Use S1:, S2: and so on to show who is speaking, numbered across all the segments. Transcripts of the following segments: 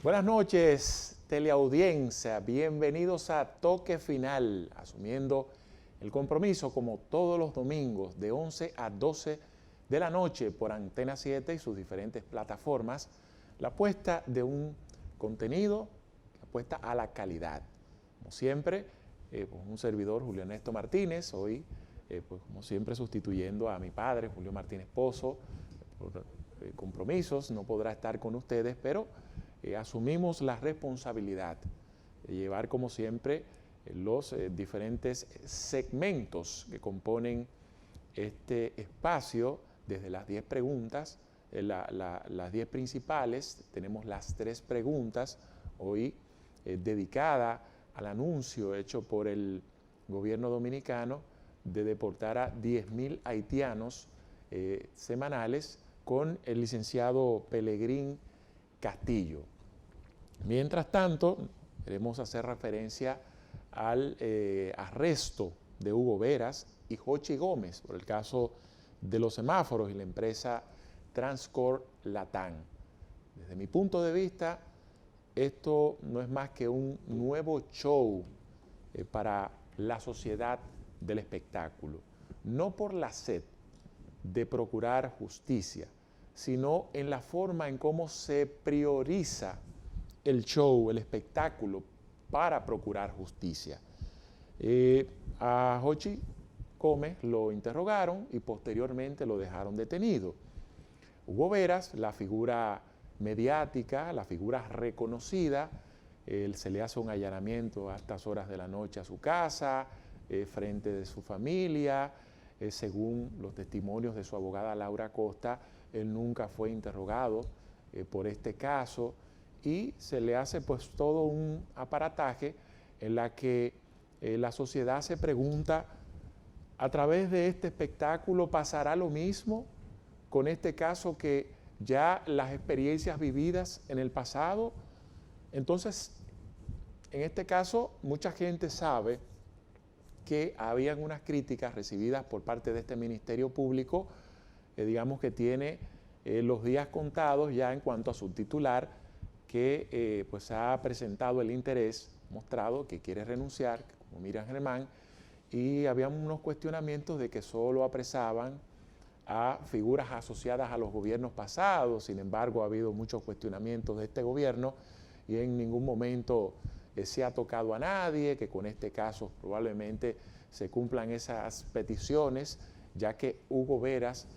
S1: Buenas noches, teleaudiencia. Bienvenidos a Toque Final, asumiendo el compromiso como todos los domingos de 11 a 12 de la noche por Antena 7 y sus diferentes plataformas, la apuesta de un contenido que apuesta a la calidad. Como siempre, un servidor, Julio Ernesto Martínez, hoy, como siempre, sustituyendo a mi padre, Julio Martínez Pozo, por compromisos, no podrá estar con ustedes, pero asumimos la responsabilidad de llevar, como siempre, los diferentes segmentos que componen este espacio, desde las 10 preguntas, las 10 principales. Tenemos las 3 preguntas hoy dedicadas al anuncio hecho por el gobierno dominicano de deportar a 10.000 haitianos semanales con el licenciado Pelegrín Castillo. Mientras tanto, queremos hacer referencia al arresto de Hugo Veras y Jochi Gómez por el caso de los semáforos y la empresa Transcorp Latam. Desde mi punto de vista, esto no es más que un nuevo show para la sociedad del espectáculo, no por la sed de procurar justicia, sino en la forma en cómo se prioriza el show, el espectáculo, para procurar justicia. A Jochi Gómez lo interrogaron y posteriormente lo dejaron detenido. Hugo Veras, la figura mediática, la figura reconocida, se le hace un allanamiento a estas horas de la noche a su casa, frente de su familia. Según los testimonios de su abogada Laura Costa, él nunca fue interrogado por este caso y se le hace pues todo un aparataje en la que la sociedad se pregunta: a través de este espectáculo pasará lo mismo con este caso, que ya las experiencias vividas en el pasado. Entonces, en este caso, mucha gente sabe que habían unas críticas recibidas por parte de este Ministerio Público, digamos que tiene los días contados ya en cuanto a su titular, que pues ha presentado el interés, mostrado que quiere renunciar, como Miriam Germán, y había unos cuestionamientos de que solo apresaban a figuras asociadas a los gobiernos pasados. Sin embargo, ha habido muchos cuestionamientos de este gobierno y en ningún momento se ha tocado a nadie, que con este caso probablemente se cumplan esas peticiones, ya que Hugo Veras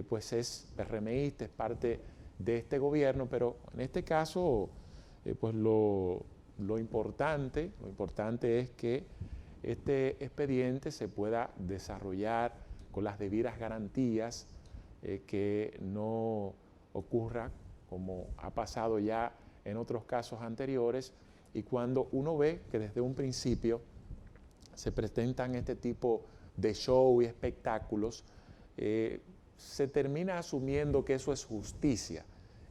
S1: pues es PRMista, es parte de este gobierno, pero en este caso pues lo importante es que este expediente se pueda desarrollar con las debidas garantías, que no ocurra como ha pasado ya en otros casos anteriores. Y cuando uno ve que desde un principio se presentan este tipo de show y espectáculos, se termina asumiendo que eso es justicia.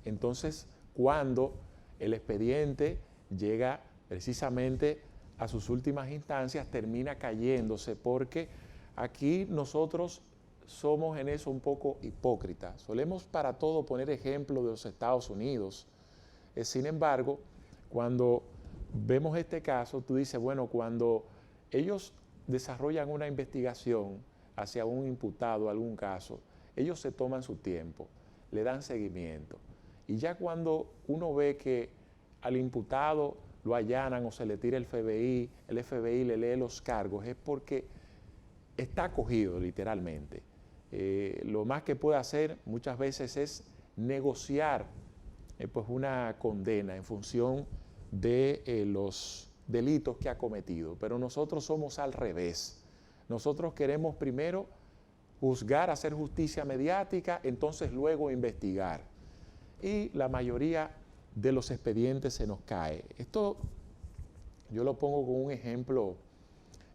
S1: Entonces, cuando el expediente llega precisamente a sus últimas instancias, termina cayéndose, porque aquí nosotros somos en eso un poco hipócritas. Solemos para todo poner ejemplo de los Estados Unidos. Sin embargo, cuando vemos este caso, tú dices, bueno, cuando ellos desarrollan una investigación hacia un imputado, algún caso, ellos se toman su tiempo, le dan seguimiento. Y ya cuando uno ve que al imputado lo allanan o se le tira el FBI le lee los cargos, es porque está acogido literalmente. Lo más que puede hacer muchas veces es negociar pues una condena en función de los delitos que ha cometido. Pero nosotros somos al revés. Nosotros queremos primero juzgar, hacer justicia mediática, entonces luego investigar. Y la mayoría de los expedientes se nos cae. Esto yo lo pongo con un ejemplo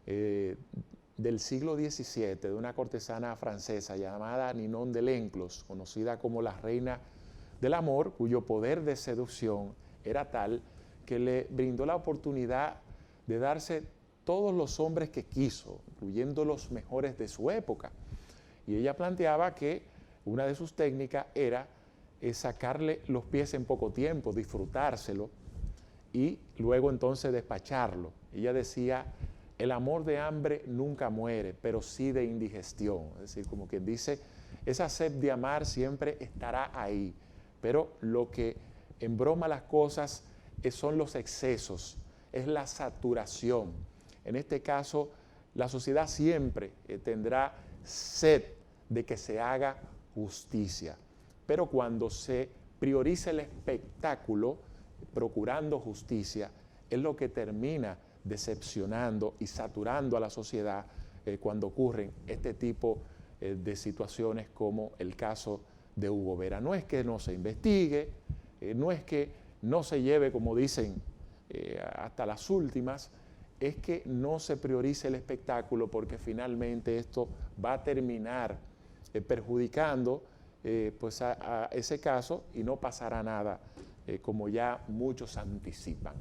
S1: del siglo XVII, de una cortesana francesa llamada Ninon de Lenclos, conocida como la reina del amor, cuyo poder de seducción era tal que le brindó la oportunidad de darse todos los hombres que quiso, incluyendo los mejores de su época. Y ella planteaba que una de sus técnicas era sacarle los pies en poco tiempo, disfrutárselo, y luego entonces despacharlo. Ella decía, el amor de hambre nunca muere, pero sí de indigestión. Es decir, como quien dice, esa sed de amar siempre estará ahí, pero lo que embroma las cosas son los excesos, es la saturación. En este caso, la sociedad siempre tendrá sed de que se haga justicia, pero cuando se prioriza el espectáculo, procurando justicia, es lo que termina decepcionando y saturando a la sociedad cuando ocurren este tipo de situaciones como el caso de Hugo Vera. No es que no se investigue, no es que no se lleve, como dicen, hasta las últimas, es que no se priorice el espectáculo porque finalmente esto va a terminar perjudicando pues a ese caso y no pasará nada, como ya muchos anticipan.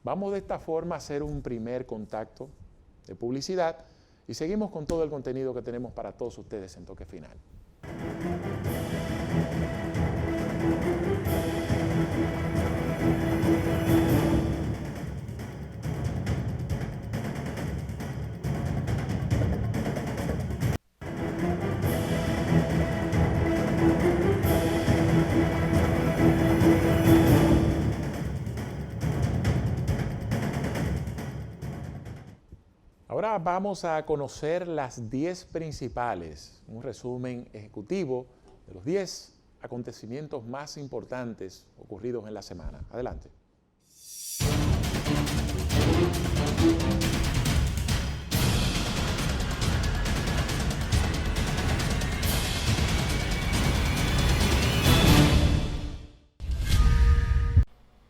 S1: Vamos de esta forma a hacer un primer contacto de publicidad y seguimos con todo el contenido que tenemos para todos ustedes en Toque Final. Ahora vamos a conocer las 10 principales, un resumen ejecutivo de los 10 acontecimientos más importantes ocurridos en la semana. Adelante.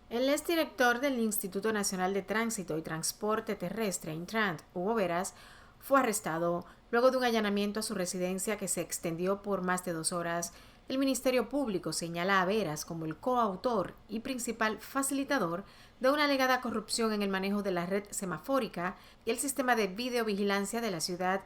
S2: El exdirector del Instituto Nacional de Tránsito y Transporte Terrestre, Intran, Hugo Veras, fue arrestado luego de un allanamiento a su residencia que se extendió por más de 2 horas. El Ministerio Público señala a Veras como el coautor y principal facilitador de una alegada corrupción en el manejo de la red semafórica y el sistema de videovigilancia de la ciudad.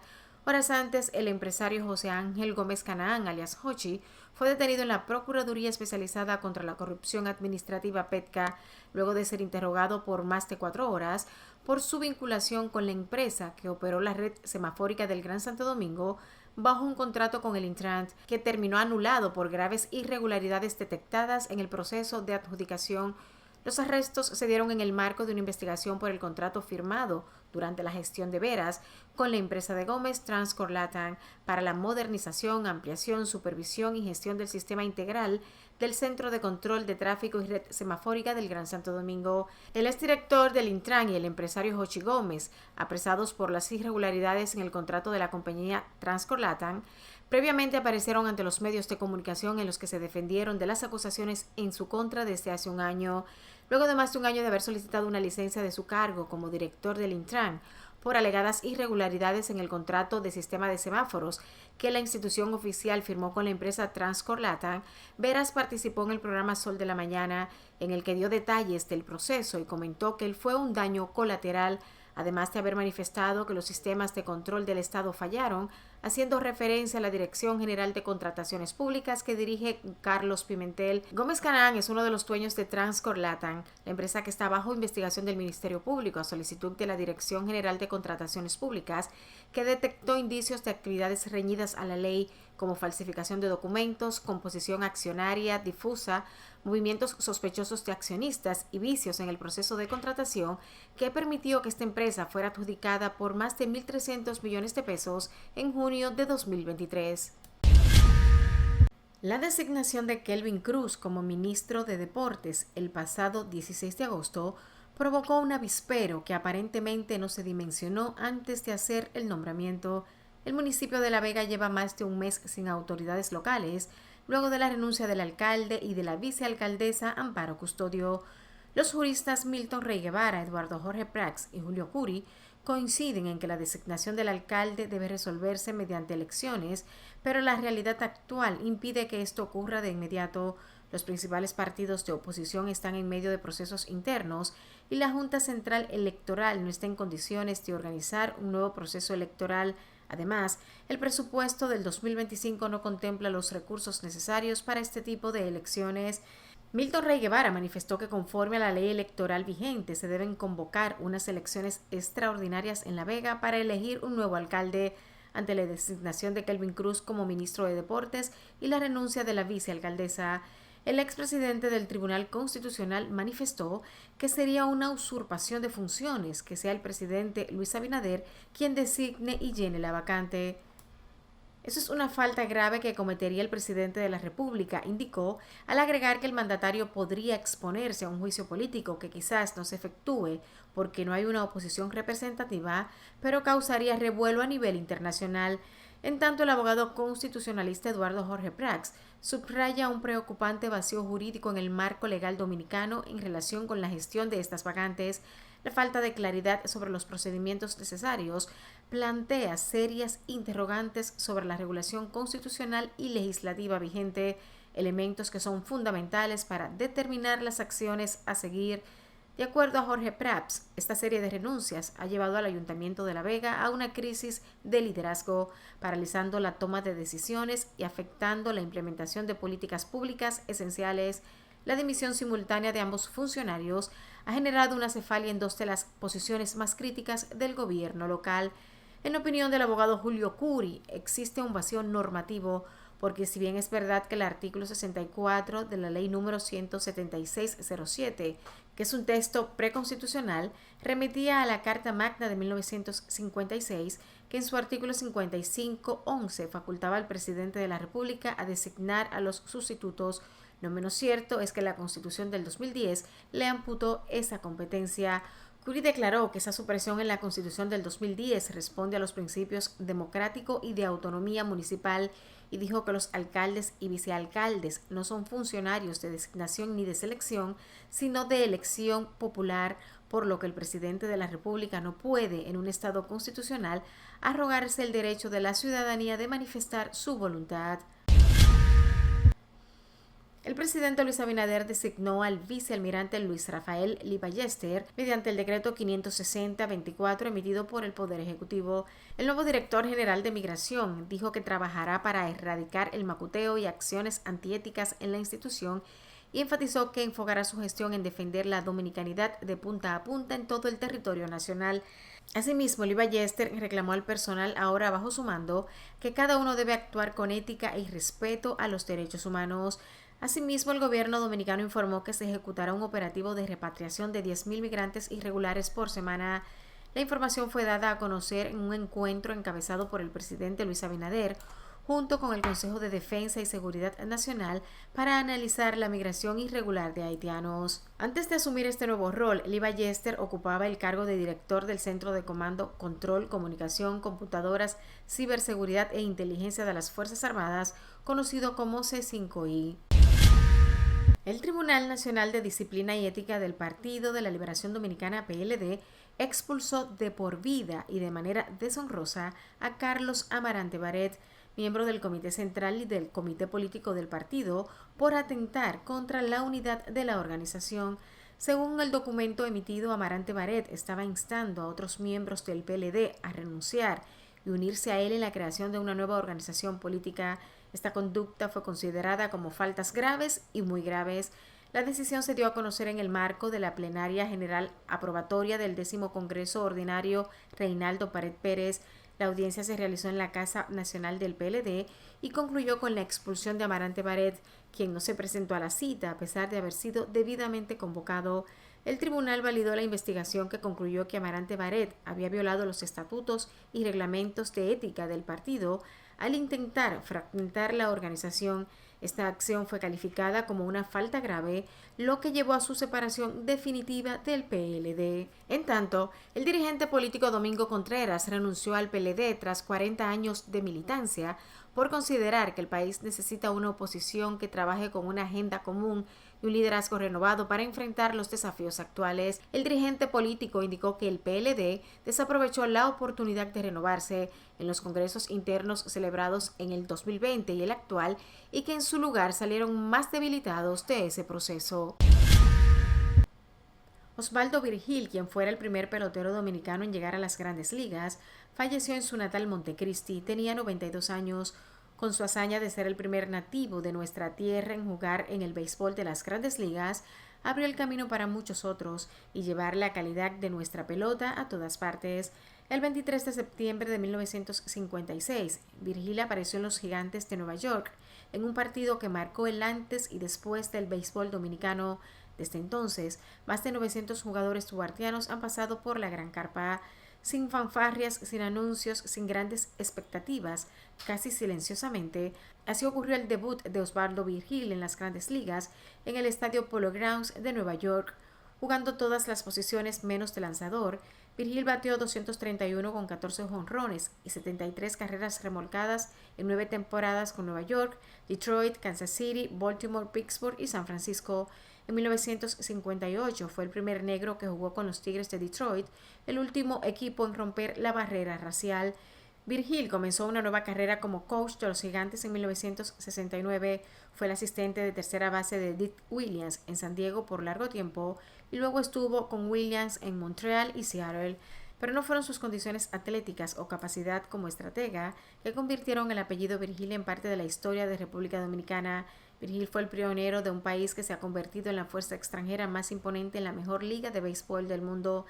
S2: Horas antes, el empresario José Ángel Gómez Canaán, alias Hochi, fue detenido en la Procuraduría Especializada contra la Corrupción Administrativa PETCA, luego de ser interrogado por más de 4 horas por su vinculación con la empresa que operó la red semafórica del Gran Santo Domingo bajo un contrato con el Intran, que terminó anulado por graves irregularidades detectadas en el proceso de adjudicación. Los arrestos se dieron en el marco de una investigación por el contrato firmado durante la gestión de Veras con la empresa de Gómez Transcorp Latam para la modernización, ampliación, supervisión y gestión del sistema integral del Centro de Control de Tráfico y Red Semafórica del Gran Santo Domingo. El exdirector del Intran y el empresario Jochi Gómez, apresados por las irregularidades en el contrato de la compañía Transcorp Latam, previamente aparecieron ante los medios de comunicación en los que se defendieron de las acusaciones en su contra desde hace un año. Luego de más de un año de haber solicitado una licencia de su cargo como director del Intran por alegadas irregularidades en el contrato de sistema de semáforos que la institución oficial firmó con la empresa Transcorp Latam, Veras participó en el programa Sol de la Mañana, en el que dio detalles del proceso y comentó que él fue un daño colateral, además de haber manifestado que los sistemas de control del Estado fallaron, haciendo referencia a la Dirección General de Contrataciones Públicas que dirige Carlos Pimentel. Gómez Canaán es uno de los dueños de Transcorp Latam, la empresa que está bajo investigación del Ministerio Público a solicitud de la Dirección General de Contrataciones Públicas, que detectó indicios de actividades reñidas a la ley como falsificación de documentos, composición accionaria difusa, movimientos sospechosos de accionistas y vicios en el proceso de contratación que permitió que esta empresa fuera adjudicada por más de 1.300 millones de pesos en junio de 2023. La designación de Kelvin Cruz como ministro de Deportes el pasado 16 de agosto provocó un avispero que aparentemente no se dimensionó antes de hacer el nombramiento. El municipio de La Vega lleva más de un mes sin autoridades locales, luego de la renuncia del alcalde y de la vicealcaldesa Amparo Custodio. Los juristas Milton Rey Guevara, Eduardo Jorge Prats y Julio Curi coinciden en que la designación del alcalde debe resolverse mediante elecciones, pero la realidad actual impide que esto ocurra de inmediato. Los principales partidos de oposición están en medio de procesos internos y la Junta Central Electoral no está en condiciones de organizar un nuevo proceso electoral. Además, el presupuesto del 2025 no contempla los recursos necesarios para este tipo de elecciones. Milton Rey Guevara manifestó que conforme a la ley electoral vigente se deben convocar unas elecciones extraordinarias en La Vega para elegir un nuevo alcalde ante la designación de Kelvin Cruz como ministro de Deportes y la renuncia de la vicealcaldesa. El expresidente del Tribunal Constitucional manifestó que sería una usurpación de funciones que sea el presidente Luis Abinader quien designe y llene la vacante. Eso es una falta grave que cometería el presidente de la República, indicó, al agregar que el mandatario podría exponerse a un juicio político que quizás no se efectúe porque no hay una oposición representativa, pero causaría revuelo a nivel internacional. En tanto, el abogado constitucionalista Eduardo Jorge Prats subraya un preocupante vacío jurídico en el marco legal dominicano en relación con la gestión de estas vacantes. La falta de claridad sobre los procedimientos necesarios plantea serias interrogantes sobre la regulación constitucional y legislativa vigente, elementos que son fundamentales para determinar las acciones a seguir. De acuerdo a Jorge Prats, esta serie de renuncias ha llevado al Ayuntamiento de La Vega a una crisis de liderazgo, paralizando la toma de decisiones y afectando la implementación de políticas públicas esenciales. La dimisión simultánea de ambos funcionarios ha generado una cefalia en dos de las posiciones más críticas del gobierno local. En opinión del abogado Julio Curi, existe un vacío normativo porque si bien es verdad que el artículo 64 de la ley número 17607, que es un texto preconstitucional, remitía a la Carta Magna de 1956, que en su artículo 55.11 facultaba al presidente de la República a designar a los sustitutos. Lo menos cierto es que la Constitución del 2010 le amputó esa competencia. Curi declaró que esa supresión en la Constitución del 2010 responde a los principios democrático y de autonomía municipal y dijo que los alcaldes y vicealcaldes no son funcionarios de designación ni de selección, sino de elección popular, por lo que el presidente de la República no puede, en un Estado constitucional, arrogarse el derecho de la ciudadanía de manifestar su voluntad. El presidente Luis Abinader designó al vicealmirante Luis Rafael Lee Ballester mediante el decreto 560-24 emitido por el Poder Ejecutivo. El nuevo director general de Migración dijo que trabajará para erradicar el macuteo y acciones antiéticas en la institución y enfatizó que enfocará su gestión en defender la dominicanidad de punta a punta en todo el territorio nacional. Asimismo, Lee Ballester reclamó al personal ahora bajo su mando que cada uno debe actuar con ética y respeto a los derechos humanos. Asimismo, el gobierno dominicano informó que se ejecutará un operativo de repatriación de 10.000 migrantes irregulares por semana. La información fue dada a conocer en un encuentro encabezado por el presidente Luis Abinader, junto con el Consejo de Defensa y Seguridad Nacional, para analizar la migración irregular de haitianos. Antes de asumir este nuevo rol, Lee Ballester ocupaba el cargo de director del Centro de Comando, Control, Comunicación, Computadoras, Ciberseguridad e Inteligencia de las Fuerzas Armadas, conocido como C5I. El Tribunal Nacional de Disciplina y Ética del Partido de la Liberación Dominicana PLD expulsó de por vida y de manera deshonrosa a Carlos Amarante Barret, miembro del Comité Central y del Comité Político del partido, por atentar contra la unidad de la organización. Según el documento emitido, Amarante Barret estaba instando a otros miembros del PLD a renunciar y unirse a él en la creación de una nueva organización política. Esta conducta fue considerada como faltas graves y muy graves. La decisión se dio a conocer en el marco de la plenaria general aprobatoria del 10º Congreso Ordinario Reinaldo Pared Pérez. La audiencia se realizó en la Casa Nacional del PLD y concluyó con la expulsión de Amarante Barret, quien no se presentó a la cita a pesar de haber sido debidamente convocado. El tribunal validó la investigación que concluyó que Amarante Barret había violado los estatutos y reglamentos de ética del partido al intentar fragmentar la organización. Esta acción fue calificada como una falta grave, lo que llevó a su separación definitiva del PLD. En tanto, el dirigente político Domingo Contreras renunció al PLD tras 40 años de militancia por considerar que el país necesita una oposición que trabaje con una agenda común y un liderazgo renovado para enfrentar los desafíos actuales. El dirigente político indicó que el PLD desaprovechó la oportunidad de renovarse en los congresos internos celebrados en el 2020 y el actual, y que en su lugar salieron más debilitados de ese proceso. Osvaldo Virgil, quien fuera el primer pelotero dominicano en llegar a las Grandes Ligas, falleció en su natal Montecristi. Tenía 92 años. Con su hazaña de ser el primer nativo de nuestra tierra en jugar en el béisbol de las Grandes Ligas, abrió el camino para muchos otros y llevar la calidad de nuestra pelota a todas partes. El 23 de septiembre de 1956, Virgil apareció en los Gigantes de Nueva York en un partido que marcó el antes y después del béisbol dominicano. Desde entonces, más de 900 jugadores duartianos han pasado por la Gran Carpa, sin fanfarrias, sin anuncios, sin grandes expectativas, casi silenciosamente. Así ocurrió el debut de Osvaldo Virgil en las Grandes Ligas en el estadio Polo Grounds de Nueva York. Jugando todas las posiciones menos de lanzador, Virgil batió 231 con 14 jonrones y 73 carreras remolcadas en 9 temporadas con Nueva York, Detroit, Kansas City, Baltimore, Pittsburgh y San Francisco. En 1958 fue el primer negro que jugó con los Tigres de Detroit, el último equipo en romper la barrera racial. Virgil comenzó una nueva carrera como coach de los Gigantes en 1969. Fue el asistente de tercera base de Dick Williams en San Diego por largo tiempo y luego estuvo con Williams en Montreal y Seattle. Pero no fueron sus condiciones atléticas o capacidad como estratega que convirtieron el apellido Virgil en parte de la historia de República Dominicana. Virgil fue el pionero de un país que se ha convertido en la fuerza extranjera más imponente en la mejor liga de béisbol del mundo.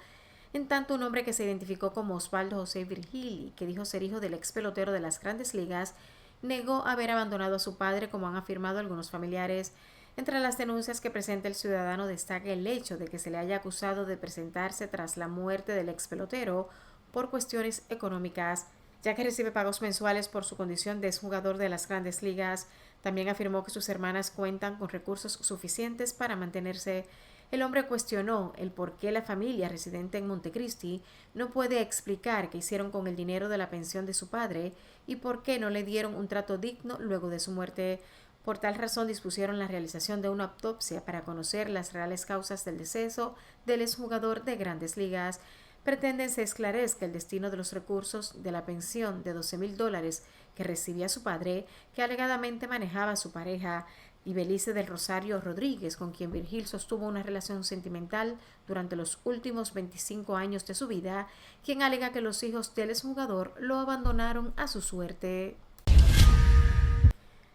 S2: En tanto, un hombre que se identificó como Osvaldo José Virgil y que dijo ser hijo del ex pelotero de las Grandes Ligas, negó haber abandonado a su padre, como han afirmado algunos familiares. Entre las denuncias que presenta el ciudadano destaca el hecho de que se le haya acusado de presentarse tras la muerte del ex pelotero por cuestiones económicas, ya que recibe pagos mensuales por su condición de exjugador de las Grandes Ligas. También afirmó que sus hermanas cuentan con recursos suficientes para mantenerse. El hombre cuestionó el por qué la familia residente en Montecristi no puede explicar qué hicieron con el dinero de la pensión de su padre y por qué no le dieron un trato digno luego de su muerte. Por tal razón dispusieron la realización de una autopsia para conocer las reales causas del deceso del exjugador de Grandes Ligas. Pretenden se esclarezca el destino de los recursos de la pensión de $12,000 que recibía su padre, que alegadamente manejaba su pareja, Ibelice del Rosario Rodríguez, con quien Virgil sostuvo una relación sentimental durante los últimos 25 años de su vida, quien alega que los hijos del exjugador lo abandonaron a su suerte.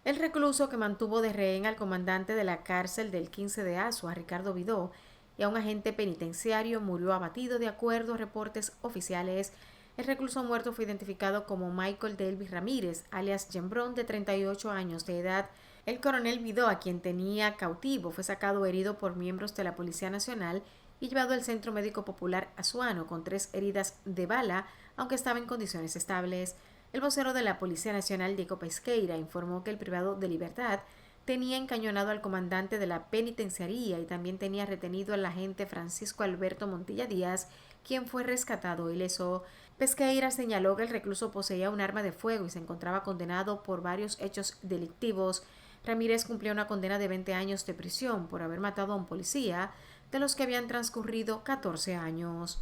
S2: El recluso que mantuvo de rehén al comandante de la cárcel del 15 de Asua, Ricardo Vidó, y a un agente penitenciario murió abatido de acuerdo a reportes oficiales. El recluso muerto fue identificado como Michael Delvis Ramírez, alias Gembrón, de 38 años de edad. El coronel Vidó, a quien tenía cautivo, fue sacado herido por miembros de la Policía Nacional y llevado al Centro Médico Popular Azuano con 3 heridas de bala, aunque estaba en condiciones estables. El vocero de la Policía Nacional, Diego Pesqueira, informó que el privado de libertad tenía encañonado al comandante de la penitenciaría y también tenía retenido al agente Francisco Alberto Montilla Díaz, quien fue rescatado ileso. Pesqueira señaló que el recluso poseía un arma de fuego y se encontraba condenado por varios hechos delictivos. Ramírez cumplió una condena de 20 años de prisión por haber matado a un policía, de los que habían transcurrido 14 años.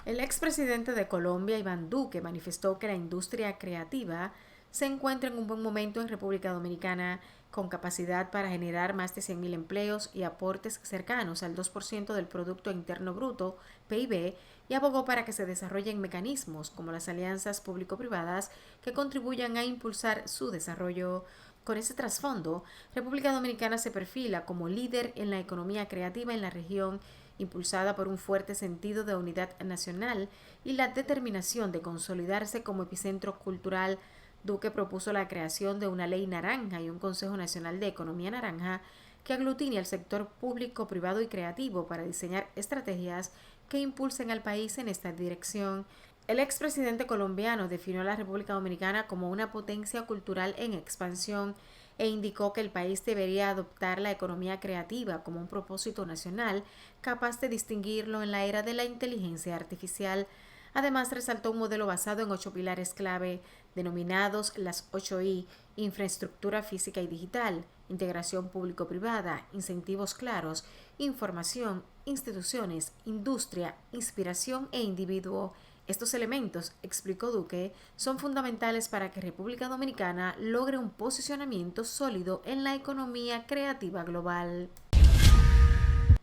S2: El expresidente de Colombia, Iván Duque, manifestó que la industria creativa se encuentra en un buen momento en República Dominicana, con capacidad para generar más de 100.000 empleos y aportes cercanos al 2% del Producto Interno Bruto, PIB, y abogó para que se desarrollen mecanismos como las alianzas público-privadas que contribuyan a impulsar su desarrollo. Con ese trasfondo, República Dominicana se perfila como líder en la economía creativa en la región, impulsada por un fuerte sentido de unidad nacional y la determinación de consolidarse como epicentro cultural. Duque propuso la creación de una ley naranja y un Consejo Nacional de Economía Naranja que aglutine al sector público, privado y creativo para diseñar estrategias que impulsen al país en esta dirección. El expresidente colombiano definió a la República Dominicana como una potencia cultural en expansión e indicó que el país debería adoptar la economía creativa como un propósito nacional capaz de distinguirlo en la era de la inteligencia artificial. Además, resaltó un modelo basado en 8 pilares clave, denominados las 8I: infraestructura física y digital, integración público-privada, incentivos claros, información, instituciones, industria, inspiración e individuo. Estos elementos, explicó Duque, son fundamentales para que República Dominicana logre un posicionamiento sólido en la economía creativa global.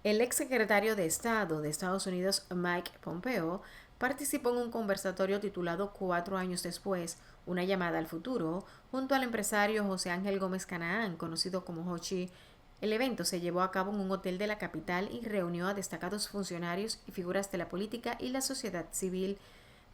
S2: El exsecretario de Estado de Estados Unidos, Mike Pompeo, participó en un conversatorio titulado 4 años después, una llamada al futuro, junto al empresario José Ángel Gómez Canaán, conocido como Hochi. El evento se llevó a cabo en un hotel de la capital y reunió a destacados funcionarios y figuras de la política y la sociedad civil.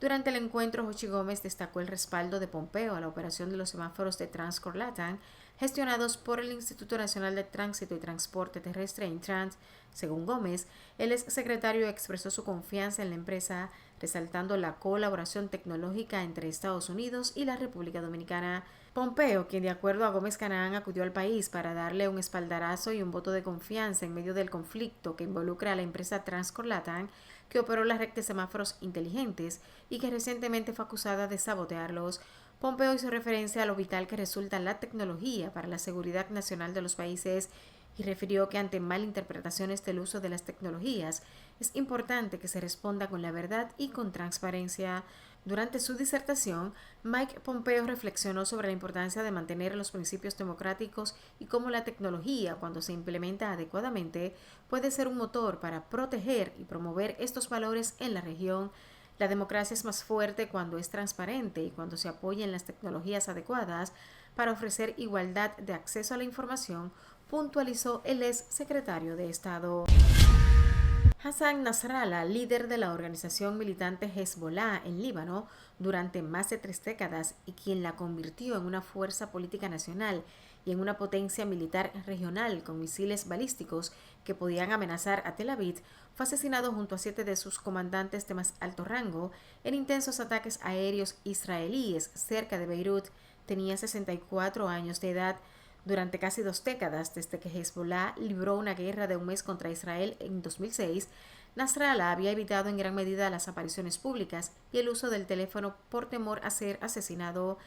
S2: Durante el encuentro, Hochi Gómez destacó el respaldo de Pompeo a la operación de los semáforos de Transcorp LATAM, gestionados por el Instituto Nacional de Tránsito y Transporte Terrestre Intrant. Según Gómez, el exsecretario expresó su confianza en la empresa, resaltando la colaboración tecnológica entre Estados Unidos y la República Dominicana. Pompeo, quien de acuerdo a Gómez Canaán acudió al país para darle un espaldarazo y un voto de confianza en medio del conflicto que involucra a la empresa Transcorp LATAM, que operó la red de semáforos inteligentes y que recientemente fue acusada de sabotearlos. Pompeo hizo referencia a lo vital que resulta la tecnología para la seguridad nacional de los países y refirió que ante malinterpretaciones del uso de las tecnologías es importante que se responda con la verdad y con transparencia. Durante su disertación, Mike Pompeo reflexionó sobre la importancia de mantener los principios democráticos y cómo la tecnología, cuando se implementa adecuadamente, puede ser un motor para proteger y promover estos valores en la región. La democracia es más fuerte cuando es transparente y cuando se apoya en las tecnologías adecuadas para ofrecer igualdad de acceso a la información, puntualizó el ex secretario de Estado. Hassan Nasrallah, líder de la organización militante Hezbollah en Líbano durante más de 3 décadas y quien la convirtió en una fuerza política nacional y en una potencia militar regional con misiles balísticos que podían amenazar a Tel Aviv, fue asesinado junto a 7 de sus comandantes de más alto rango en intensos ataques aéreos israelíes cerca de Beirut. Tenía 64 años de edad. Durante casi 2 décadas, desde que Hezbollah libró una guerra de un mes contra Israel en 2006, Nasrallah había evitado en gran medida las apariciones públicas y el uso del teléfono por temor a ser asesinado.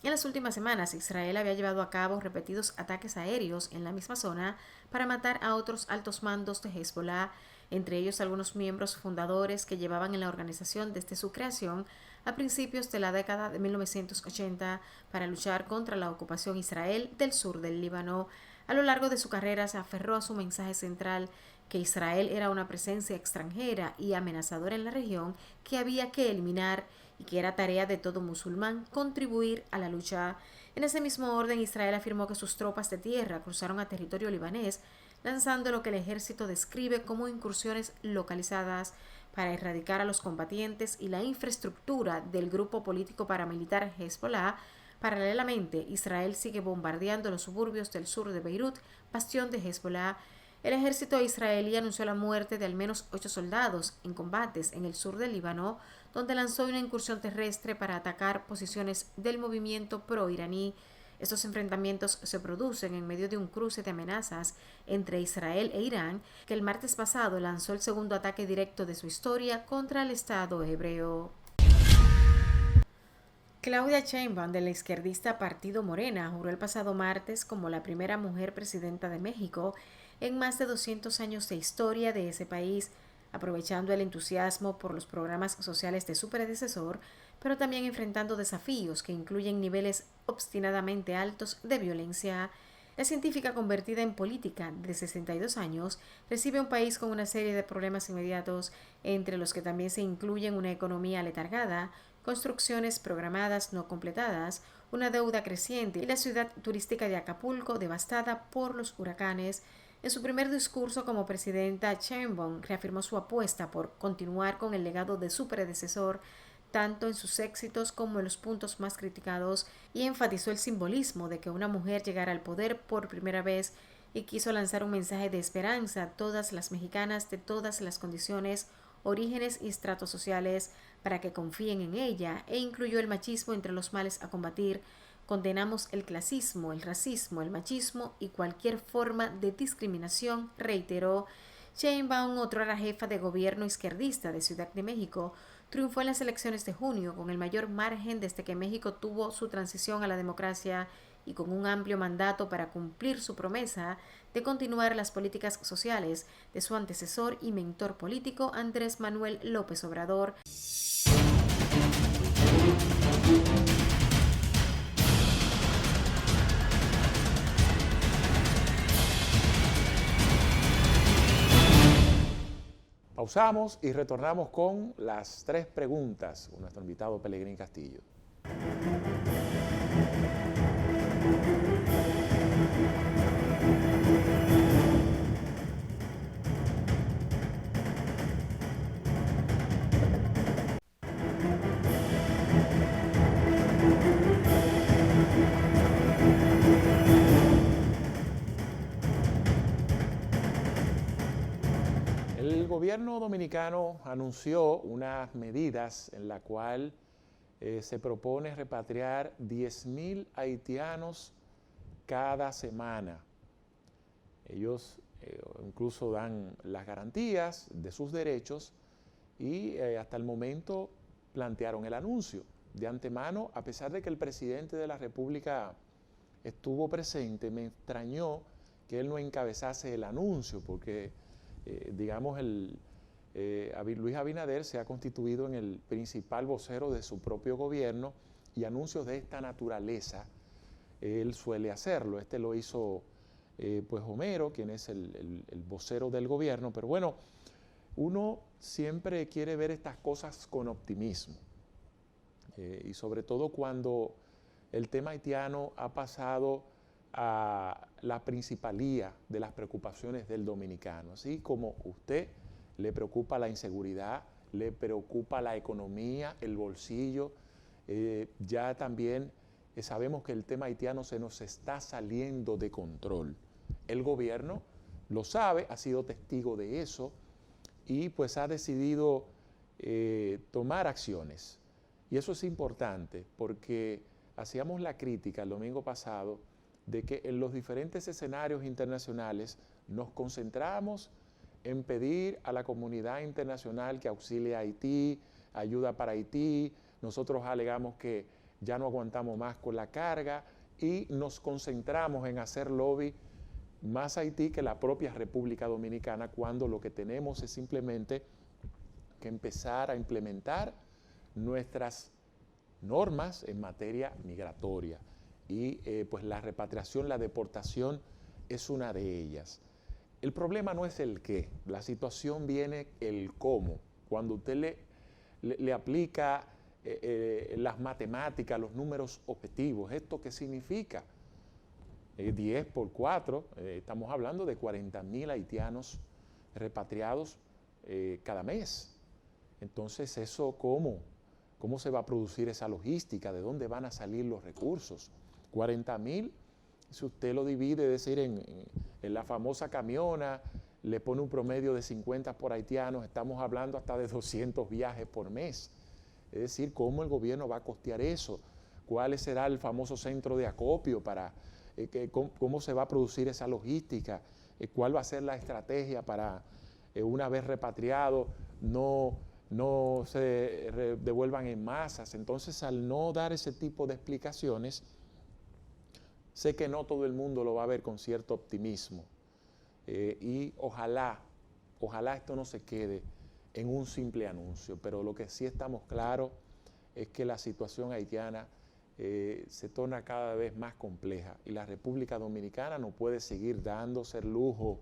S2: En las últimas semanas, Israel había llevado a cabo repetidos ataques aéreos en la misma zona para matar a otros altos mandos de Hezbollah, entre ellos algunos miembros fundadores que llevaban en la organización desde su creación a principios de la década de 1980 para luchar contra la ocupación israelí del sur del Líbano. A lo largo de su carrera se aferró a su mensaje central, que Israel era una presencia extranjera y amenazadora en la región que había que eliminar y que era tarea de todo musulmán contribuir a la lucha. En ese mismo orden, Israel afirmó que sus tropas de tierra cruzaron a territorio libanés, lanzando lo que el ejército describe como incursiones localizadas para erradicar a los combatientes y la infraestructura del grupo político paramilitar Hezbollah. Paralelamente, Israel sigue bombardeando los suburbios del sur de Beirut, bastión de Hezbollah. El ejército israelí anunció la muerte de al menos 8 soldados en combates en el sur del Líbano, donde lanzó una incursión terrestre para atacar posiciones del movimiento pro-iraní. Estos enfrentamientos se producen en medio de un cruce de amenazas entre Israel e Irán, que el martes pasado lanzó el segundo ataque directo de su historia contra el Estado hebreo. Claudia Sheinbaum, del izquierdista Partido Morena, juró el pasado martes como la primera mujer presidenta de México en más de 200 años de historia de ese país, aprovechando el entusiasmo por los programas sociales de su predecesor, pero también enfrentando desafíos que incluyen niveles obstinadamente altos de violencia. La científica, convertida en política de 62 años, recibe un país con una serie de problemas inmediatos, entre los que también se incluyen una economía letargada, construcciones programadas no completadas, una deuda creciente y la ciudad turística de Acapulco devastada por los huracanes. En su primer discurso como presidenta, Sheinbaum reafirmó su apuesta por continuar con el legado de su predecesor, tanto en sus éxitos como en los puntos más criticados, y enfatizó el simbolismo de que una mujer llegara al poder por primera vez y quiso lanzar un mensaje de esperanza a todas las mexicanas de todas las condiciones, orígenes y estratos sociales para que confíen en ella, e incluyó el machismo entre los males a combatir. Condenamos el clasismo, el racismo, el machismo y cualquier forma de discriminación, reiteró. Sheinbaum, otrora jefa de gobierno izquierdista de Ciudad de México, triunfó en las elecciones de junio con el mayor margen desde que México tuvo su transición a la democracia y con un amplio mandato para cumplir su promesa de continuar las políticas sociales de su antecesor y mentor político Andrés Manuel López Obrador.
S1: Pausamos y retornamos con las 3 preguntas con nuestro invitado Pelegrín Castillo. gobierno dominicano anunció unas medidas en la cual se propone repatriar 10.000 haitianos cada semana. Ellos incluso dan las garantías de sus derechos y hasta el momento plantearon el anuncio. De antemano, a pesar de que el presidente de la República estuvo presente, me extrañó que él no encabezase el anuncio, porque, digamos, Luis Abinader se ha constituido en el principal vocero de su propio gobierno y anuncios de esta naturaleza él suele hacerlo. Este lo hizo pues Homero, quien es el vocero del gobierno, pero bueno, uno siempre quiere ver estas cosas con optimismo y sobre todo cuando el tema haitiano ha pasado a la principalía de las preocupaciones del dominicano. Así como usted le preocupa la inseguridad, le preocupa la economía, el bolsillo, ya también sabemos que el tema haitiano se nos está saliendo de control. El gobierno lo sabe, ha sido testigo de eso y pues ha decidido tomar acciones. Y eso es importante porque hacíamos la crítica el domingo pasado de que en los diferentes escenarios internacionales nos concentramos en pedir a la comunidad internacional que auxilie a Haití, ayuda para Haití. Nosotros alegamos que ya no aguantamos más con la carga y nos concentramos en hacer lobby más a Haití que la propia República Dominicana, cuando lo que tenemos es simplemente que empezar a implementar nuestras normas en materia migratoria. Y pues la repatriación, la deportación es una de ellas. El problema no es el qué, la situación viene el cómo. Cuando usted le aplica las matemáticas, los números objetivos, ¿esto qué significa? 10 por 4, estamos hablando de 40.000 haitianos repatriados cada mes. Entonces, ¿eso cómo? ¿Cómo se va a producir esa logística? ¿De dónde van a salir los recursos? 40.000, si usted lo divide, es decir, en la famosa camiona, le pone un promedio de 50 por haitianos, estamos hablando hasta de 200 viajes por mes. Es decir, ¿cómo el gobierno va a costear eso? ¿Cuál será el famoso centro de acopio para cómo se va a producir esa logística? ¿Cuál va a ser la estrategia para, una vez repatriado, no se devuelvan en masas? Entonces, al no dar ese tipo de explicaciones, sé que no todo el mundo lo va a ver con cierto optimismo. Y ojalá esto no se quede en un simple anuncio, pero lo que sí estamos claros es que la situación haitiana se torna cada vez más compleja y la República Dominicana no puede seguir dándose el lujo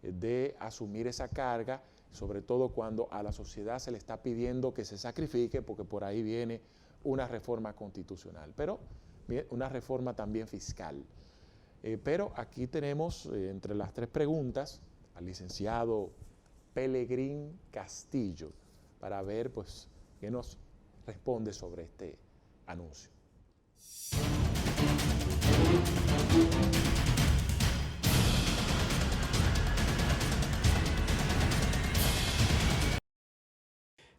S1: de asumir esa carga, sobre todo cuando a la sociedad se le está pidiendo que se sacrifique, porque por ahí viene una reforma constitucional, pero una reforma también fiscal. Pero aquí tenemos entre las tres preguntas al licenciado Pelegrín Castillo para ver pues qué nos responde sobre este anuncio.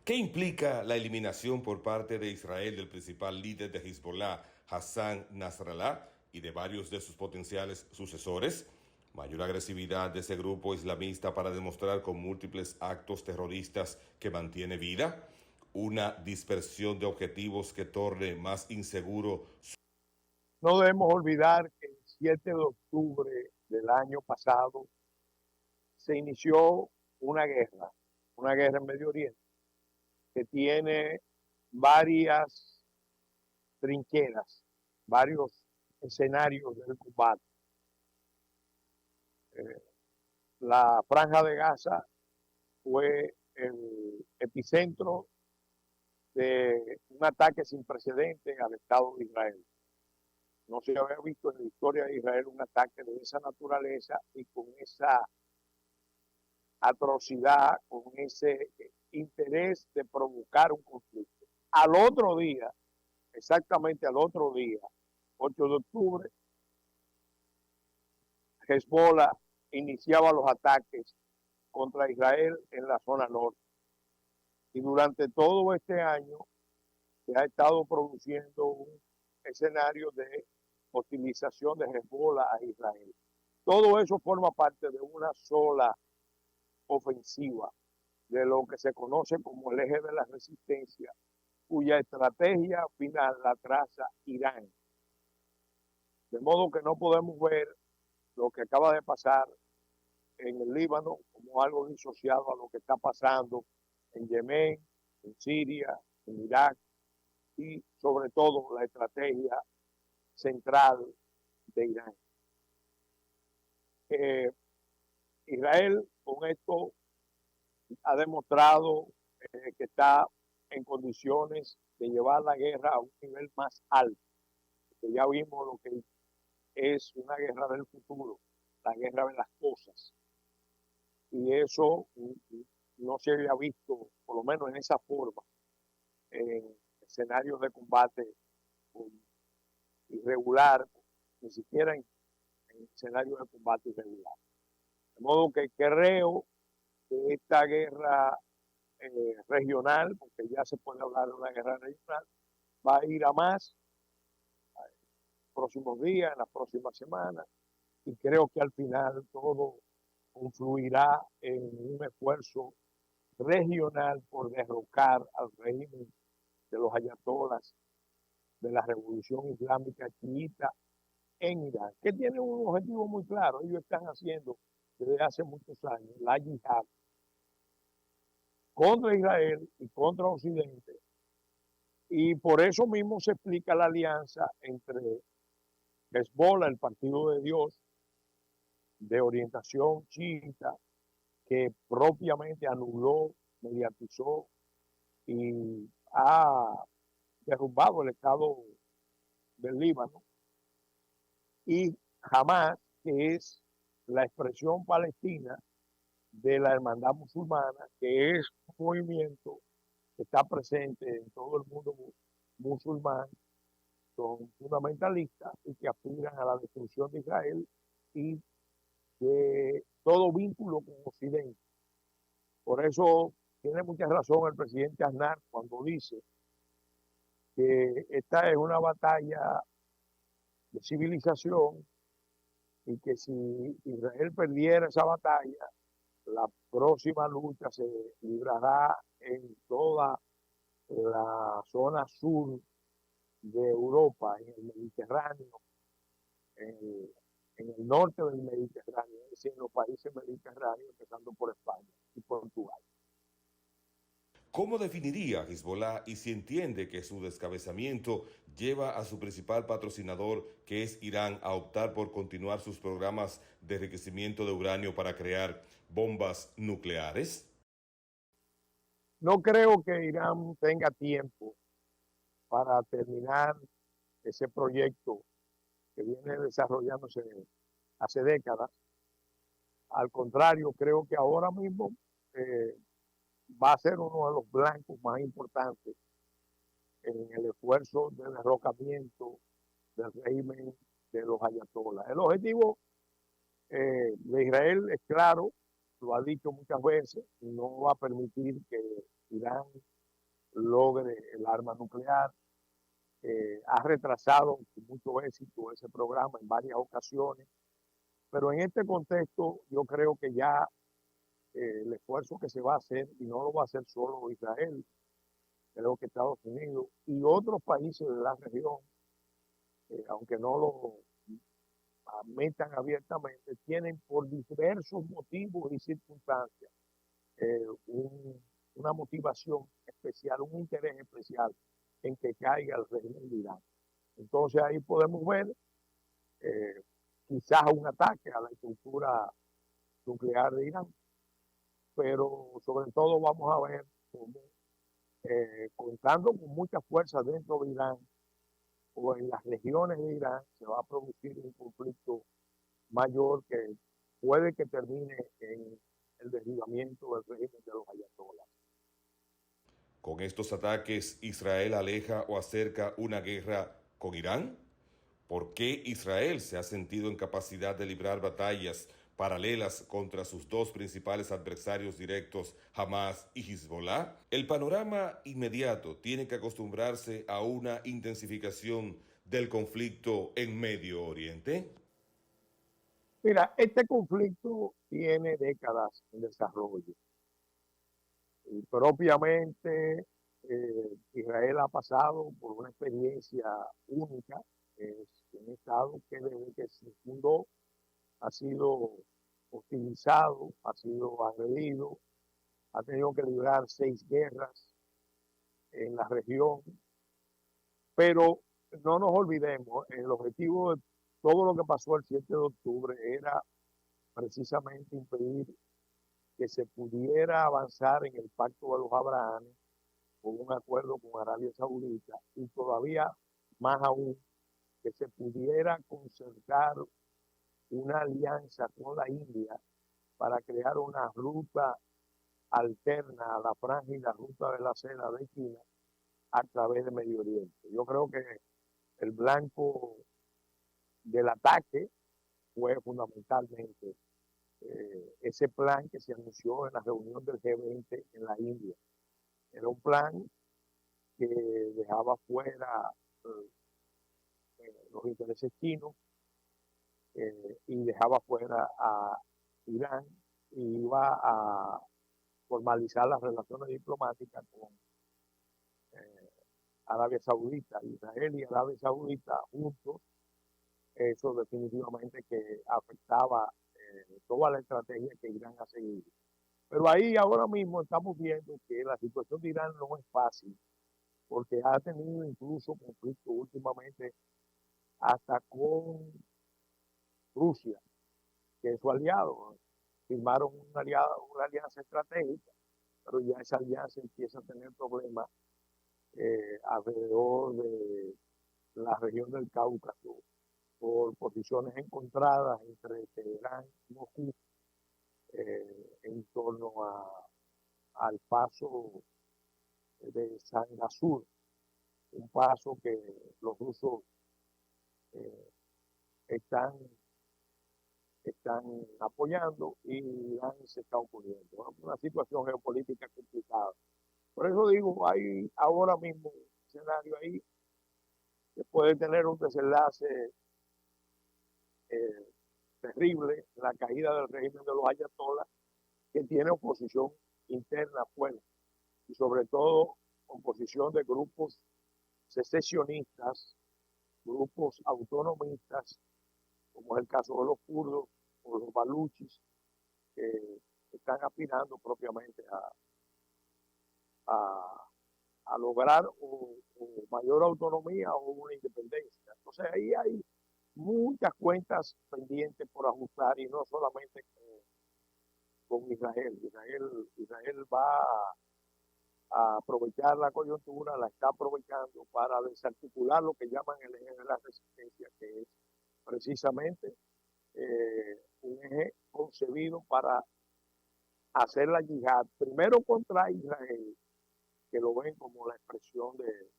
S3: ¿Qué implica la eliminación por parte de Israel del principal líder de Hezbollah, Hassan Nasrallah, y de varios de sus potenciales sucesores? Mayor agresividad de ese grupo islamista para demostrar con múltiples actos terroristas que mantiene vida. Una dispersión de objetivos que torne más inseguro.
S4: No debemos olvidar que el 7 de octubre del año pasado se inició una guerra en Medio Oriente, que tiene varias trincheras, varios escenarios del combate. La Franja de Gaza fue el epicentro de un ataque sin precedentes al Estado de Israel. No se había visto en la historia de Israel un ataque de esa naturaleza y con esa atrocidad, con ese interés de provocar un conflicto. Al otro día, exactamente al otro día, 8 de octubre, Hezbollah iniciaba los ataques contra Israel en la zona norte. Y durante todo este año se ha estado produciendo un escenario de hostilización de Hezbollah a Israel. Todo eso forma parte de una sola ofensiva, de lo que se conoce como el eje de la resistencia, cuya estrategia final la traza Irán. De modo que no podemos ver lo que acaba de pasar en el Líbano como algo disociado a lo que está pasando en Yemen, en Siria, en Irak y sobre todo la estrategia central de Irán. Israel con esto ha demostrado que está en condiciones de llevar la guerra a un nivel más alto, que ya vimos lo que es una guerra del futuro, la guerra de las cosas. Y eso no se había visto, por lo menos en esa forma, en escenarios de combate irregular, ni siquiera en escenarios de combate irregular. De modo que creo que esta guerra regional, porque ya se puede hablar de una guerra regional, va a ir a más en los próximos días, en las próximas semanas, y creo que al final todo confluirá en un esfuerzo regional por derrocar al régimen de los ayatolas de la revolución islámica chiita en Irán, que tiene un objetivo muy claro. Ellos están haciendo desde hace muchos años la yihad contra Israel y contra Occidente, y por eso mismo se explica la alianza entre Hezbollah, el Partido de Dios, de orientación chiita, que propiamente anuló, mediatizó y ha derrumbado el Estado del Líbano, y Hamas, que es la expresión palestina de la hermandad musulmana, que es un movimiento que está presente en todo el mundo musulmán, son fundamentalistas y que aspiran a la destrucción de Israel y de todo vínculo con Occidente. Por eso tiene mucha razón el presidente Aznar cuando dice que esta es una batalla de civilización y que si Israel perdiera esa batalla, la próxima lucha se librará en toda la zona sur de Europa, en el Mediterráneo, en el norte del Mediterráneo, es decir, en los países mediterráneos, empezando por España y Portugal.
S3: ¿Cómo definiría Hezbollah y si entiende que su descabezamiento lleva a su principal patrocinador, que es Irán, a optar por continuar sus programas de enriquecimiento de uranio para crear bombas nucleares?
S4: No creo que Irán tenga tiempo para terminar ese proyecto que viene desarrollándose hace décadas. Al contrario, creo que ahora mismo va a ser uno de los blancos más importantes en el esfuerzo de derrocamiento del régimen de los ayatolás. El objetivo de Israel es claro, lo ha dicho muchas veces, no va a permitir que Irán logre el arma nuclear. Ha retrasado con mucho éxito ese programa en varias ocasiones, pero en este contexto yo creo que ya el esfuerzo que se va a hacer, y no lo va a hacer solo Israel, creo que Estados Unidos y otros países de la región, aunque no lo admitan abiertamente, tienen por diversos motivos y circunstancias una motivación especial, un interés especial en que caiga el régimen de Irán. Entonces ahí podemos ver quizás un ataque a la estructura nuclear de Irán, pero sobre todo vamos a ver cómo, contando con mucha fuerza dentro de Irán o en las regiones de Irán, se va a producir un conflicto mayor que puede que termine en el derribamiento del régimen de los ayatolás.
S3: ¿Con estos ataques Israel aleja o acerca una guerra con Irán? ¿Por qué Israel se ha sentido en capacidad de librar batallas paralelas contra sus dos principales adversarios directos, Hamas y Hezbollah? ¿El panorama inmediato tiene que acostumbrarse a una intensificación del conflicto en Medio Oriente?
S4: Mira, este conflicto tiene décadas en desarrollo. Y propiamente Israel ha pasado por una experiencia única. Es un Estado que desde que se fundó ha sido hostilizado, ha sido agredido, ha tenido que librar 6 guerras en la región. Pero no nos olvidemos, el objetivo de todo lo que pasó el 7 de octubre era precisamente impedir que se pudiera avanzar en el pacto de los Abrahanes con un acuerdo con Arabia Saudita y todavía más aún que se pudiera concertar una alianza con la India para crear una ruta alterna a la franja y la ruta de la seda de China a través de Medio Oriente. Yo creo que el blanco del ataque fue fundamentalmente ese plan que se anunció en la reunión del G20 en la India. Era un plan que dejaba fuera los intereses chinos y dejaba fuera a Irán y iba a formalizar las relaciones diplomáticas con Arabia Saudita. Israel y Arabia Saudita juntos, eso definitivamente que afectaba toda la estrategia que Irán ha seguido. Pero ahí ahora mismo estamos viendo que la situación de Irán no es fácil, porque ha tenido incluso conflicto últimamente hasta con Rusia, que es su aliado. Firmaron una alianza estratégica, pero ya esa alianza empieza a tener problemas alrededor de la región del Cáucaso por posiciones encontradas entre Teherán y Moscú en torno al paso de Sangasur, un paso que los rusos están apoyando y Irán se está oponiendo. Una situación geopolítica complicada. Por eso digo, hay ahora mismo un escenario ahí que puede tener un desenlace terrible, la caída del régimen de los ayatolás, que tiene oposición interna fuerte y sobre todo oposición de grupos secesionistas, grupos autonomistas, como es el caso de los kurdos o los baluchis, que están aspirando propiamente a lograr o mayor autonomía o una independencia. Entonces ahí hay muchas cuentas pendientes por ajustar y no solamente con Israel. Israel va a aprovechar la coyuntura, la está aprovechando para desarticular lo que llaman el eje de la resistencia, que es precisamente un eje concebido para hacer la yihad, primero contra Israel, que lo ven como la expresión de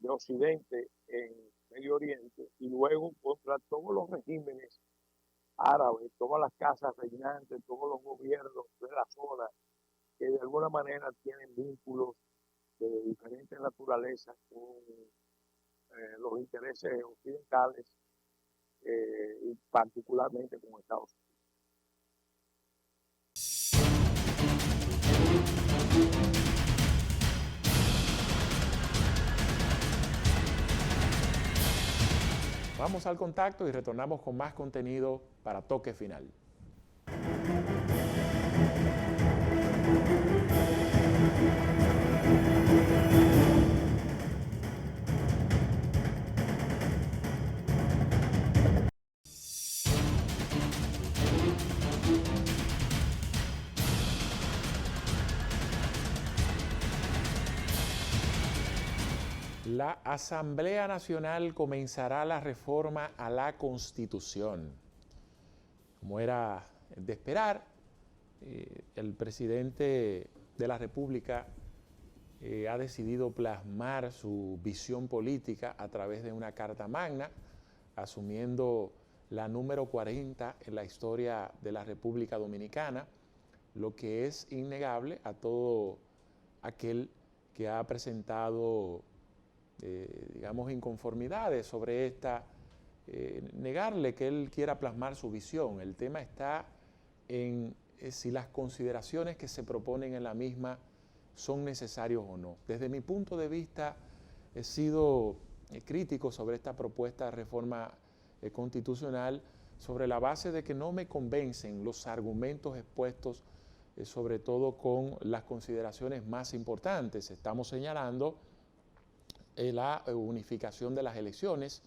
S4: Occidente en Medio Oriente, y luego contra todos los regímenes árabes, todas las casas reinantes, todos los gobiernos de la zona que de alguna manera tienen vínculos de diferentes naturalezas con los intereses occidentales y particularmente con Estados Unidos.
S1: Vamos al contacto y retornamos con más contenido para Toque Final. La Asamblea Nacional comenzará la reforma a la Constitución. Como era de esperar, el presidente de la República ha decidido plasmar su visión política a través de una carta magna, asumiendo la número 40 en la historia de la República Dominicana, lo que es innegable a todo aquel que ha presentado, digamos, inconformidades sobre esta, negarle que él quiera plasmar su visión. El tema está en si las consideraciones que se proponen en la misma son necesarios o no. Desde mi punto de vista, he sido crítico sobre esta propuesta de reforma constitucional sobre la base de que no me convencen los argumentos expuestos, sobre todo con las consideraciones más importantes. Estamos señalando la unificación de las elecciones,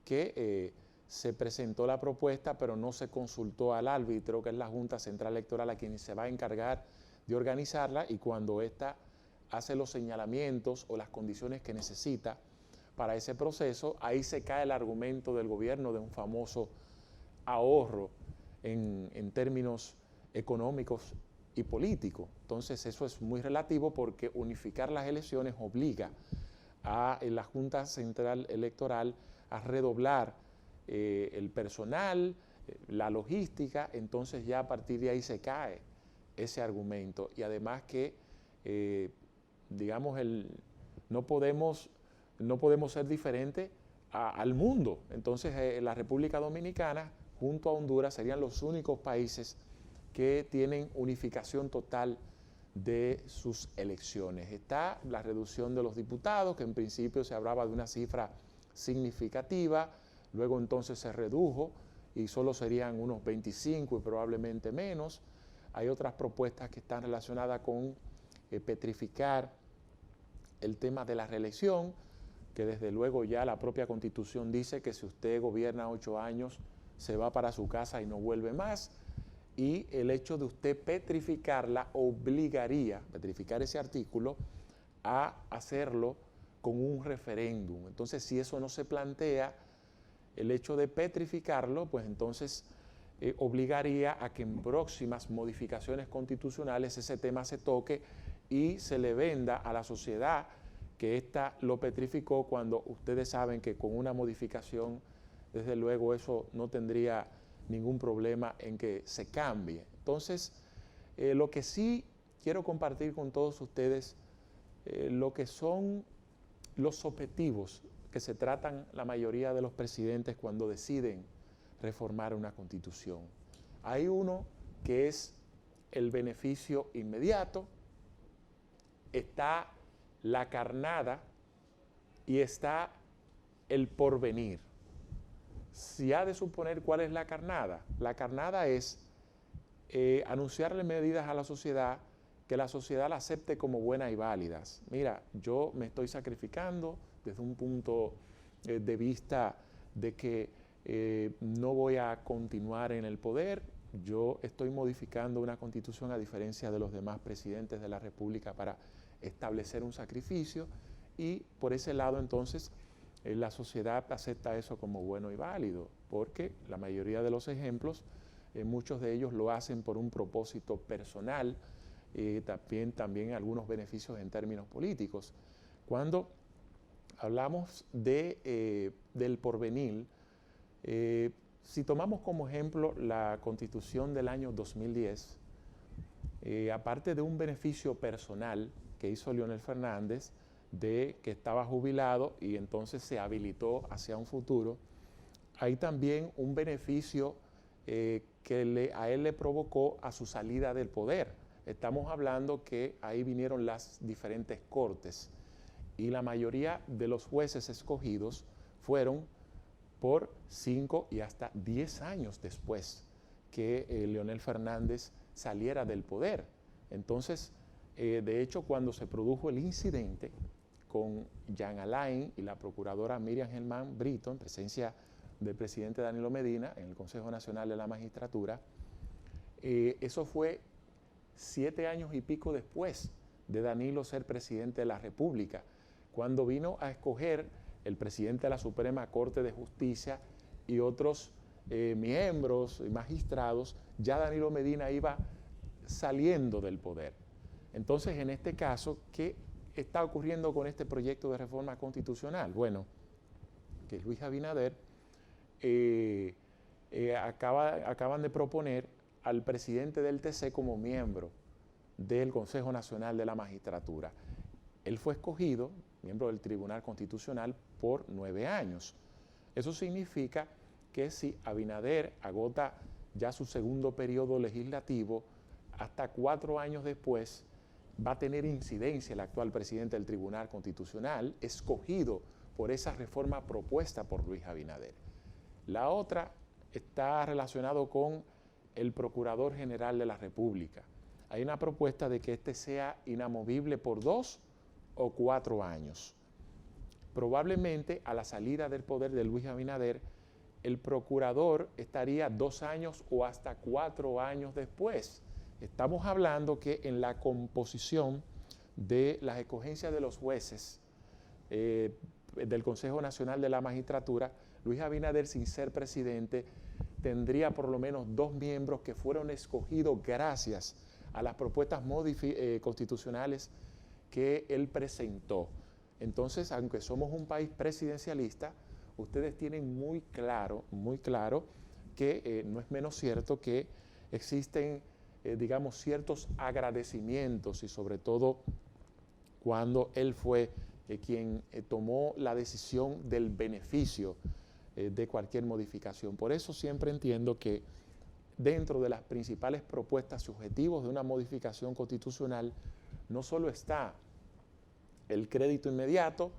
S1: que se presentó la propuesta, pero no se consultó al árbitro, que es la Junta Central Electoral, a quien se va a encargar de organizarla, y cuando ésta hace los señalamientos o las condiciones que necesita para ese proceso, ahí se cae el argumento del gobierno de un famoso ahorro en términos económicos y políticos. Entonces eso es muy relativo, porque unificar las elecciones obliga a la Junta Central Electoral a redoblar el personal, la logística. Entonces ya a partir de ahí se cae ese argumento. Y además que, digamos, no podemos ser diferentes al mundo. Entonces la República Dominicana junto a Honduras serían los únicos países que tienen unificación total de sus elecciones. Está la reducción de los diputados, que en principio se hablaba de una cifra significativa, luego entonces se redujo y solo serían unos 25 y probablemente menos. Hay otras propuestas que están relacionadas con petrificar el tema de la reelección, que desde luego ya la propia Constitución dice que si usted gobierna 8 años se va para su casa y no vuelve más, y el hecho de usted petrificarla obligaría, petrificar ese artículo, a hacerlo con un referéndum. Entonces, si eso no se plantea, el hecho de petrificarlo, pues entonces obligaría a que en próximas modificaciones constitucionales ese tema se toque y se le venda a la sociedad que ésta lo petrificó, cuando ustedes saben que con una modificación, desde luego, eso no tendría ningún problema en que se cambie. Entonces, lo que sí quiero compartir con todos ustedes, lo que son los objetivos que se tratan la mayoría de los presidentes cuando deciden reformar una constitución. Hay uno que es el beneficio inmediato, está la carnada y está el porvenir. Si ha de suponer cuál es la carnada es anunciarle medidas a la sociedad que la sociedad la acepte como buenas y válidas. Mira, yo me estoy sacrificando desde un punto de vista de que no voy a continuar en el poder. Yo estoy modificando una constitución a diferencia de los demás presidentes de la República para establecer un sacrificio, y por ese lado entonces la sociedad acepta eso como bueno y válido, porque la mayoría de los ejemplos, muchos de ellos lo hacen por un propósito personal, también algunos beneficios en términos políticos. Cuando hablamos del porvenir, si tomamos como ejemplo la Constitución del año 2010, aparte de un beneficio personal que hizo Leonel Fernández, de que estaba jubilado y entonces se habilitó hacia un futuro, hay también un beneficio que a él le provocó a su salida del poder. Estamos hablando que ahí vinieron las diferentes cortes y la mayoría de los jueces escogidos fueron por 5 y hasta 10 años después que Leonel Fernández saliera del poder. Entonces, de hecho, cuando se produjo el incidente con Jean Alain y la procuradora Miriam Germán Brito, en presencia del presidente Danilo Medina en el Consejo Nacional de la Magistratura, eso fue 7 años y pico después de Danilo ser presidente de la República, cuando vino a escoger el presidente de la Suprema Corte de Justicia y otros miembros y magistrados. Ya Danilo Medina iba saliendo del poder. Entonces, en este caso, ¿qué está ocurriendo con este proyecto de reforma constitucional? Bueno, que Luis Abinader acaban de proponer al presidente del TC como miembro del Consejo Nacional de la Magistratura. Él fue escogido, miembro del Tribunal Constitucional, por 9 años. Eso significa que si Abinader agota ya su segundo periodo legislativo, hasta 4 años después va a tener incidencia el actual presidente del Tribunal Constitucional, escogido por esa reforma propuesta por Luis Abinader. La otra está relacionado con el Procurador General de la República. Hay una propuesta de que este sea inamovible por 2 o 4 años. Probablemente a la salida del poder de Luis Abinader, el procurador estaría 2 años o hasta 4 años después. Estamos hablando que en la composición de las escogencias de los jueces del Consejo Nacional de la Magistratura, Luis Abinader, sin ser presidente, tendría por lo menos 2 miembros que fueron escogidos gracias a las propuestas constitucionales que él presentó. Entonces, aunque somos un país presidencialista, ustedes tienen muy claro que no es menos cierto que existen, digamos, ciertos agradecimientos y sobre todo cuando él fue quien tomó la decisión del beneficio de cualquier modificación. Por eso siempre entiendo que dentro de las principales propuestas y objetivos de una modificación constitucional no solo está el crédito inmediato,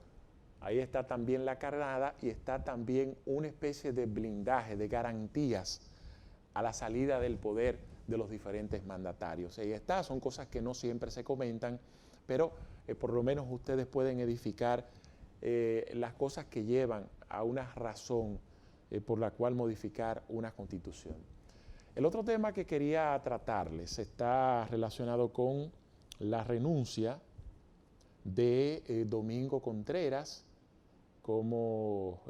S1: ahí está también la carnada y está también una especie de blindaje, de garantías a la salida del poder de los diferentes mandatarios. Ahí está, son cosas que no siempre se comentan, pero por lo menos ustedes pueden edificar las cosas que llevan a una razón por la cual modificar una constitución. El otro tema que quería tratarles está relacionado con la renuncia de Domingo Contreras como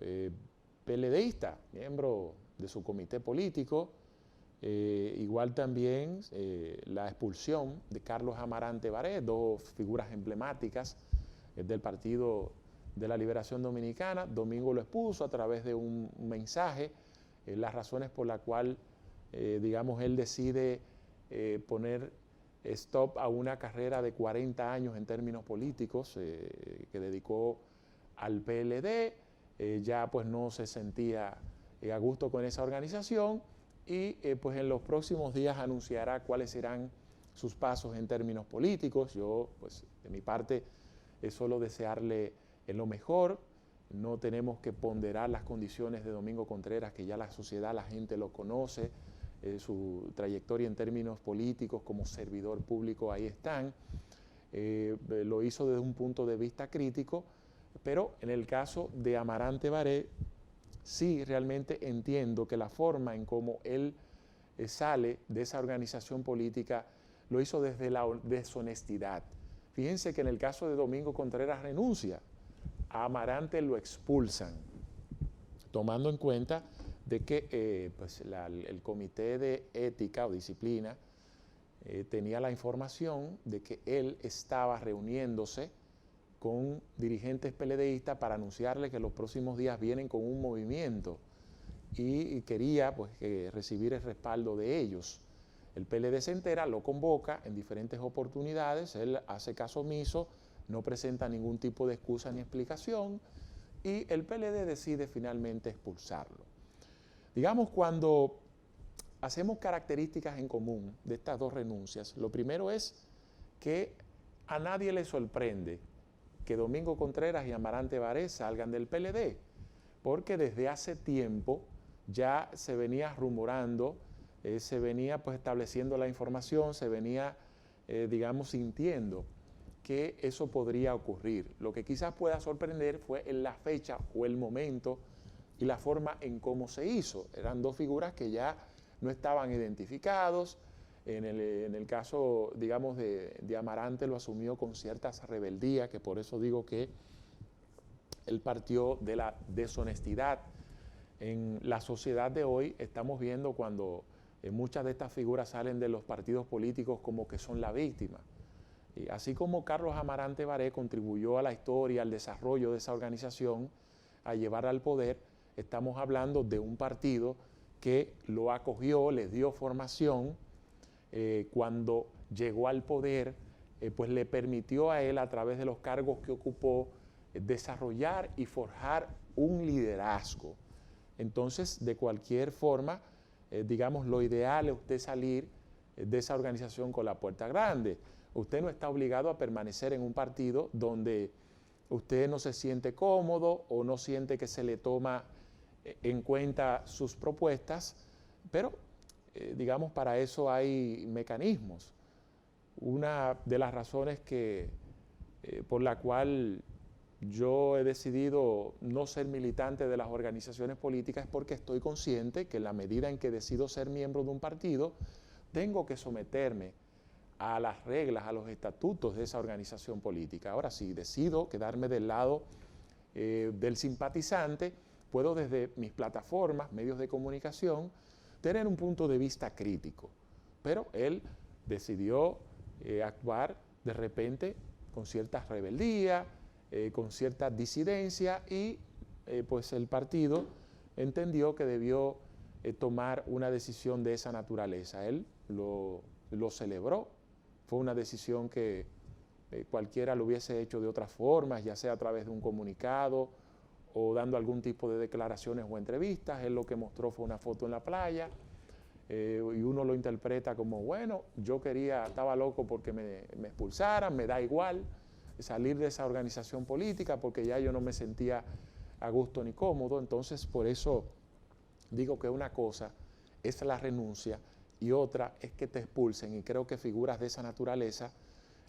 S1: PLDista, miembro de su comité político, igual también la expulsión de Carlos Amarante Baré, 2 figuras emblemáticas del Partido de la Liberación Dominicana. Domingo lo expuso a través de un mensaje, las razones por las cuales, digamos, él decide poner stop a una carrera de 40 años en términos políticos que dedicó al PLD, ya pues no se sentía a gusto con esa organización y pues en los próximos días anunciará cuáles serán sus pasos en términos políticos. Yo pues de mi parte es solo desearle lo mejor. No tenemos que ponderar las condiciones de Domingo Contreras, que ya la sociedad, la gente lo conoce, su trayectoria en términos políticos como servidor público ahí están. Lo hizo desde un punto de vista crítico, pero en el caso de Amarante Baré, sí realmente entiendo que la forma en cómo él sale de esa organización política lo hizo desde la deshonestidad. Fíjense que en el caso de Domingo Contreras renuncia, a Amarante lo expulsan, tomando en cuenta de que pues el Comité de Ética o Disciplina tenía la información de que él estaba reuniéndose con dirigentes PLDistas para anunciarle que los próximos días vienen con un movimiento y quería pues recibir el respaldo de ellos. El PLD se entera, lo convoca en diferentes oportunidades, él hace caso omiso, no presenta ningún tipo de excusa ni explicación y el PLD decide finalmente expulsarlo. Digamos, cuando hacemos características en común de estas 2 renuncias, lo primero es que a nadie le sorprende que Domingo Contreras y Amarante Baré salgan del PLD, porque desde hace tiempo ya se venía rumorando, se venía pues estableciendo la información, se venía, digamos, sintiendo que eso podría ocurrir. Lo que quizás pueda sorprender fue en la fecha o el momento y la forma en cómo se hizo. Eran 2 figuras que ya no estaban identificados. En el caso, digamos, de Amarante lo asumió con ciertas rebeldías, que por eso digo que él partió de la deshonestidad. En la sociedad de hoy estamos viendo cuando muchas de estas figuras salen de los partidos políticos como que son la víctima. Y así como Carlos Amarante Baré contribuyó a la historia, al desarrollo de esa organización, a llevar al poder, estamos hablando de un partido que lo acogió, les dio formación. Cuando llegó al poder, pues le permitió a él, a través de los cargos que ocupó, desarrollar y forjar un liderazgo. Entonces, de cualquier forma, digamos, lo ideal es usted salir de esa organización con la puerta grande. Usted no está obligado a permanecer en un partido donde usted no se siente cómodo o no siente que se le toma en cuenta sus propuestas, pero digamos, para eso hay mecanismos. Una de las razones por la cual yo he decidido no ser militante de las organizaciones políticas es porque estoy consciente que en la medida en que decido ser miembro de un partido, tengo que someterme a las reglas, a los estatutos de esa organización política. Ahora, si decido quedarme del lado del simpatizante, puedo desde mis plataformas, medios de comunicación, tener un punto de vista crítico. Pero él decidió actuar de repente con cierta rebeldía, con cierta disidencia y pues el partido entendió que debió tomar una decisión de esa naturaleza. Él lo celebró, fue una decisión que cualquiera lo hubiese hecho de otras formas, ya sea a través de un comunicado o dando algún tipo de declaraciones o entrevistas. Él lo que mostró fue una foto en la playa y uno lo interpreta como, bueno, yo estaba loco porque me expulsaran, me da igual salir de esa organización política porque ya yo no me sentía a gusto ni cómodo. Entonces, por eso digo que una cosa es la renuncia y otra es que te expulsen, y creo que figuras de esa naturaleza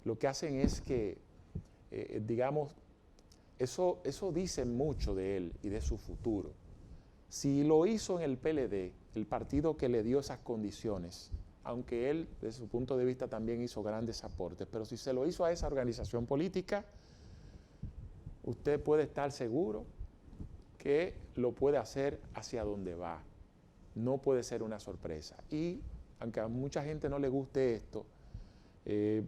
S1: lo que hacen es que, digamos, eso dice mucho de él y de su futuro. Si lo hizo en el PLD, el partido que le dio esas condiciones, aunque él, desde su punto de vista, también hizo grandes aportes, pero si se lo hizo a esa organización política, usted puede estar seguro que lo puede hacer hacia donde va. No puede ser una sorpresa. Y aunque a mucha gente no le guste esto,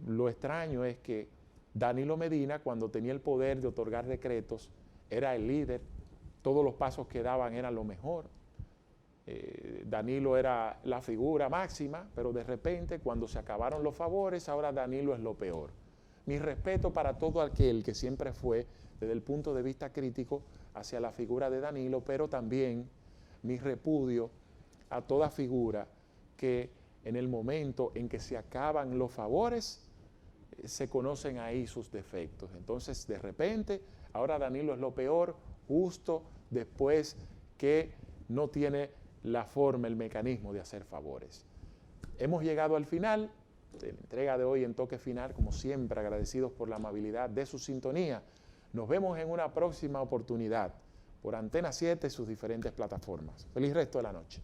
S1: lo extraño es que Danilo Medina, cuando tenía el poder de otorgar decretos, era el líder, todos los pasos que daban eran lo mejor. Danilo era la figura máxima, pero de repente, cuando se acabaron los favores, ahora Danilo es lo peor. Mi respeto para todo aquel que siempre fue, desde el punto de vista crítico, hacia la figura de Danilo, pero también mi repudio a toda figura que en el momento en que se acaban los favores, se conocen ahí sus defectos. Entonces, de repente, ahora Danilo es lo peor, justo después que no tiene la forma, el mecanismo de hacer favores. Hemos llegado al final de la entrega de hoy en Toque Final, como siempre, agradecidos por la amabilidad de su sintonía. Nos vemos en una próxima oportunidad por Antena 7 y sus diferentes plataformas. Feliz resto de la noche.